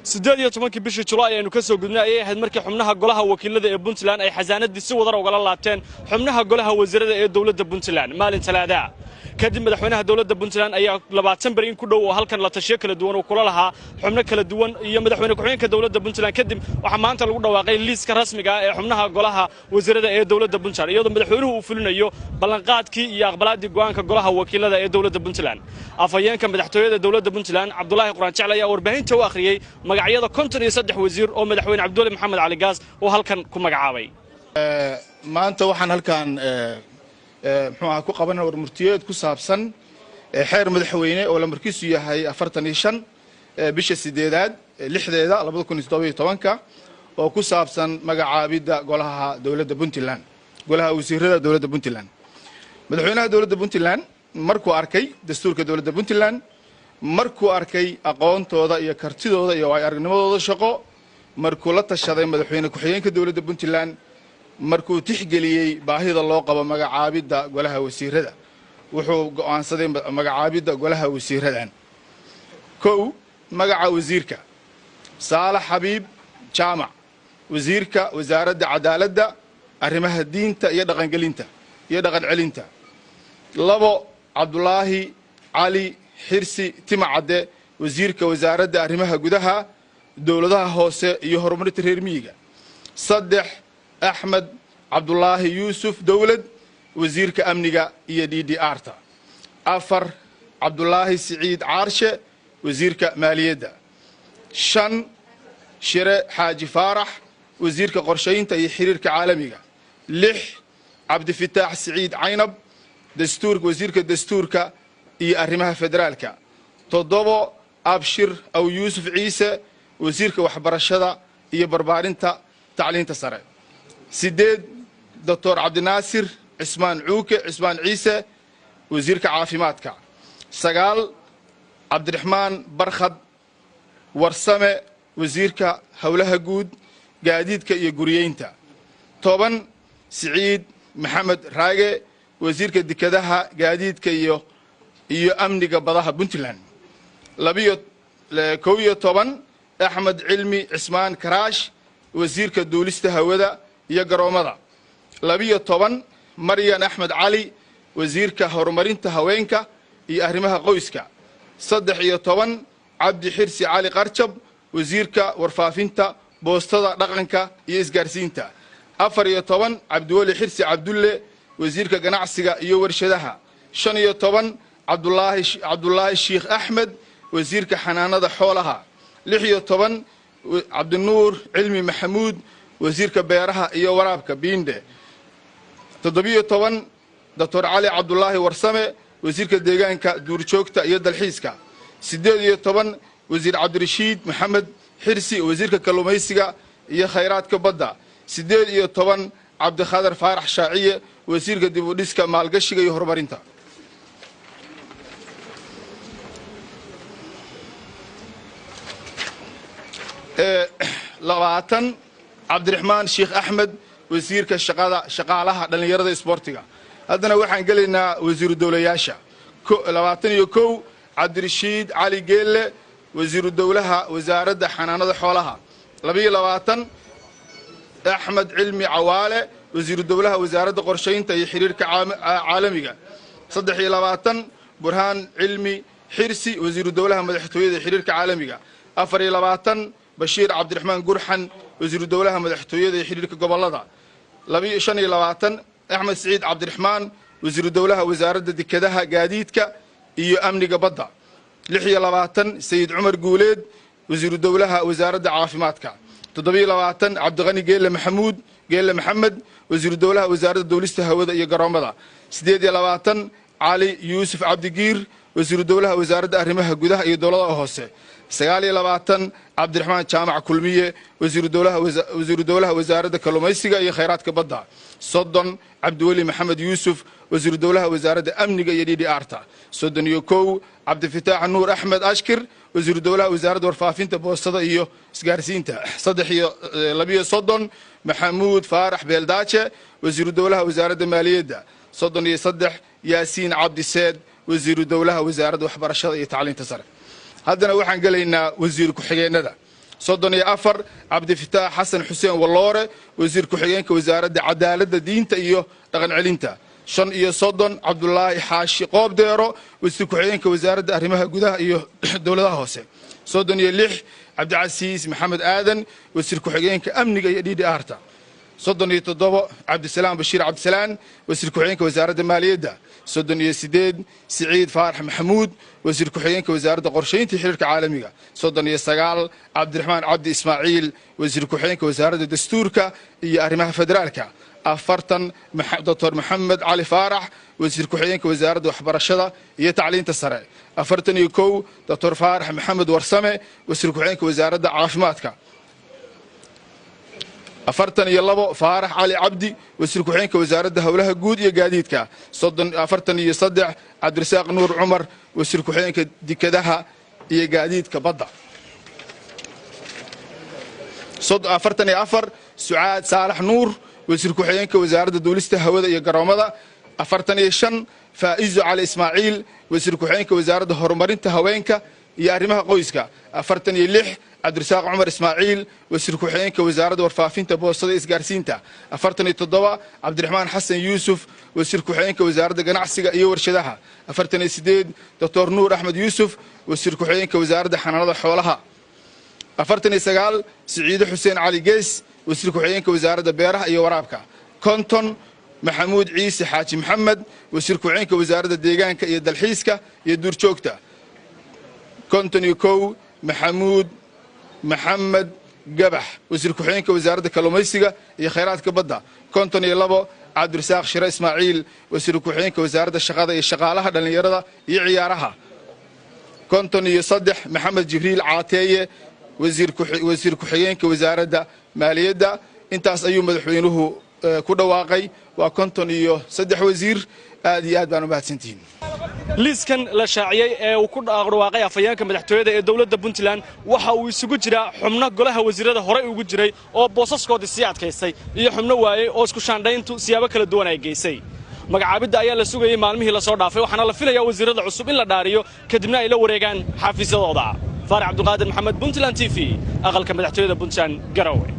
18 bishii Julaay aynu ka soo gudnay ayay ahayd markii xubnaha golaha wakiilada ee Puntland ay xasaanadii si wadar uga laabteen xubnaha golaha wasiirada ee dawladda Puntland maalin Talaada kadib madaxweynaha dawladda Puntland ayaa 20 bari in ku dhow oo halkan la tashiyo kala duwan oo kula lahaa xubno kala duwan iyo madaxweyne ku-xigeenka dawladda Puntland kadib waxa maanta lagu dhawaaqay liiska rasmiga ah ee xubnaha golaha wasiirada ee dawladda Puntland iyadoo madaxweynuhu uu fulinayo ballanqaadkii iyo aqbalaadii go'aanka golaha wakiilada ee dawladda Puntland afhayeenka madaxtooyada dawladda Puntland Cabdullaahi Quraan Jecel ayaa warbaahinta u akhriyay magacyada 53 wasiir oo madaxweyne Cabdulle Maxamed Cali Gaas oo halkan ku magacaabay maanta waxaan halkan ku qabanay warmurtiyeed ku saabsan xeer madaxweyne oo la markiisu yahay 45 bisha 8aad 6deeda 2017 oo ku saabsan magacaabida golaha dawladda Puntland golaha wasiirada dawladda Puntland madaxweynaha dawladda Puntland markuu arkay dastuurka dawladda Puntland markuu arkay aqoontooda iyo kartidooda iyo aragnimadooda shaqo markuu la tashaday madaxweyne ku-xigeenka dawladda Puntland markuu tixgeliyay baahida loo qabo magacaabida golaha wasiirada wuxuu go'aansaday magacaabida golaha wasiiradan magaca wasiirka Saalax Xabiib Jaamac wasiirka wasaaradda cadaaladda arrimaha diinta iyo dhaqangelinta iyo dhaqan celinta Cabdullaahi Cali Xirsi Timacade wasiirka wasaaradda arrimaha gudaha dawladaha hoose iyo horumarinta reer miyiga Axmed Cabdullaahi Yuusuf Dawlad wasiirka amniga iyo DDR-ta Cabdullaahi Siciid Caarshe wasiirka maaliyadda Shire Xaaji Faarax wasiirka qorsheynta iyo xiriirka caalamiga Cabdifataax Siciid Caynab dastuurka wasiirka dastuurka iyo arrimaha federaalka Abshir aw Yuusuf Ciise wasiirka waxbarashada iyo barbaarinta tacliinta sare Dr. Cabdinaasir Cismaan Cuuke Cismaan Ciise wasiirka caafimaadka Cabdiraxmaan Barkhad Warsame wasiirka howlaha guud gaadiidka iyo guriyeynta Siciid Maxamed Raage wasiirka dekedaha gaadiidka iyo amniga badaha Puntland 12 Axmed Cilmi Cismaan Karaash wasiirka duulista hawada iyo garoomada 12 Maryan Axmed Cali wasiirka horumarinta haweenka iyo arrimaha qoyska 13 Cabdi Xirsi Cali Qarjab wasiirka warfaafinta boostada dhaqanka iyo isgaarsiinta 14 Cabdiwali Xirsi Cabdulle wasiirka ganacsiga iyo warshadaha 15 Cabdullaahi Sheekh Axmed wasiirka xanaanada xoolaha 16 Cabdinuur Cilmi Maxamuud wasiirka beeraha iyo waraabka Biinde 17 Dr. Cali Cabdullaahi Warsame wasiirka deegaanka duurjoogta iyo dalxiiska 18 wasiir Cabdirashiid Maxamed Xirsi wasiirka kalluumaysiga iyo khayraadka badda 18 Cabdikhadar Faarax Shaaciye wasiirka dib u dhiska maalgashiga iyo horumarinta Cabdiraxmaan Sheekh Axmed wasiirka shaqaalaha dhalinyarada isboortiga haddana waxaan gelaynaa wasiiru dawlayaasha 21 Cabdirashiid Cali Geelle wasiiru dawlaha wasaaradda xanaanada xoolaha 22 Axmed Cilmi Cawaale wasiiru dawlaha wasaaradda qorsheynta iyo xiriirka caalamiga 23 Burhaan Cilmi Xirsi wasiiru dawlaha madaxtooyada xiriirka caalamiga 24 Bashiir Cabdiraxmaan Gurxan wasiiru dawlaha madaxtooyada iyo xiriirka gobolada 25 Axmed Siciid Cabdiraxmaan wasiiru dawlaha wasaaradda dekedaha gaadiidka iyo amniga badda 26 Sayid Cumar Guuleed wasiiru dawlaha wasaaradda caafimaadka 27 Cabdiqani Geelle Maxamed wasiiru dawlaha wasaaradda duulista hawada iyo garoomada 28 Cali Yuusuf Cabdigiir wasiiru dawlaha wasaaradda arrimaha gudaha iyo dawladaha hoose 29 Cabdiraxmaan Jaamac Kulmiye wasiiru dawlaha wasaaradda kalluumaysiga iyo khayraadka badda 30 Cabdiwali Maxamed Yuusuf wasiiru dawlaha wasaaradda amniga iyo DDR-ta 31 Cabdifataax Nuur Axmed Ashkir wasiiru dawlaha wasaaradda warfaafinta boostada iyo isgaarsiinta 32 Maxamuud Faarax Beeldaaje wasiiru dawlaha wasaaradda maaliyadda 33 Yaasiin Cabdi Seed wasiiru dawlaha wasaaradda waxbarashada iyo tacliinta sare haddana waxaan gelaynaa wasiir ku-xigeenada 34 cabdifataax xasan xuseen walloore wasiir ku-xigeenka wasaaradda cadaaladda diinta iyo dhaqan celinta 35 cabdulaahi xaashi qoobdeero wasiir ku-xigeenka wasaaradda arrimaha gudaha iyo dowladaha hoose 36 cabdicasiis maxamed aadan wasiir ku-xigeenka amniga iyo DDR-ta 37 cabdisalaam bashiir cabdisalaan wasiir ku-xigeenka wasaaradda maaliyadda 38 siciid faarax maxamuud wasiir ku-xigeenka wasaaradda qorshaynta xiriirka caalamiga 39 cabdiraxmaan cabdi ismaaciil wasiir ku-xigeenka wasaaradda dastuurka iyo arrimaha federaalka 40 dr maxamed cali faarax wasiir ku-xigeenka wasaaradda waxbarashada iyo tacliinta sare 41 dr faarax maxamed warsame wasiir ku-xigeenka wasaaradda caafimaadka 42 faarax cali cabdi wasiir ku-xigeenka wasaaradda howlaha guud iyo gaadiidka 43 cabdirasaaq nuur cumar wasiir ku-xigeenka dekedaha iyo gaadiidka badda 44 sucaad saalax nuur wasiir ku-xigeenka wasaaradda duulista hawada iyo garoomada 45 faa'izo cali ismaaciil wasiir ku-xigeenka wasaaradda horumarinta haweenka iyo arrimaha qoyska 46 cabdirasaaq cumar ismaaciil wasiir ku-xigeenka wasaaradda warfaafinta boostada isgaarsiinta 47 cabdiraxmaan xasan yuusuf wasiir ku-xigeenka wasaaradda ganacsiga iyo warshadaha 48 dr nuur axmed yuusuf wasiir ku-xigeenka wasaaradda xanaanada xoolaha 49 siciide xuseen cali gees wasiir ku-xigeenka wasaaradda beeraha iyo waraabka 50 maxamuud ciise xaaji maxamed wasiir ku-xigeenka wasaaradda deegaanka iyo dalxiiska iyo duurjoogta 51 maxamuud maxamed gabax wasiir ku-xigeenka wasaaradda kalluumaysiga iyo khayraadka badda 52 cabdirasaaq shire ismaaciil wasiir ku-xigeenka wasaaradda shaqada iyo shaqaalaha dhallinyarada iyo ciyaaraha 53 maxamed jibriil caateeye wasiir ku-xigeenka wasaaradda maaliyadda intaas ayuu madaxweynuhu ku dhawaaqay waa 53 wasiir aad iyo aad baan u mahadsantihiin liiskan la shaaciyay ee uu ku dhawaaqay afayeenka madaxtooyada ee dawladda Puntland waxa uu isugu jira xubno golaha wasiirada hore ugu jiray oo boosaskoodii sii adkaysay iyo xubno waayay oo isku shaandhayntu siyaabo kala duwan ay geysay magacaabida ayaa la sugayay maalmihii la soo dhaafay waxaana la filayaa wasiirada cusub in la dhaariyo kadibna ay la wareegaan xafiisyadooda faarax cabdulqaadir maxamed Puntland TV aqalka madaxtooyada Puntland Garowe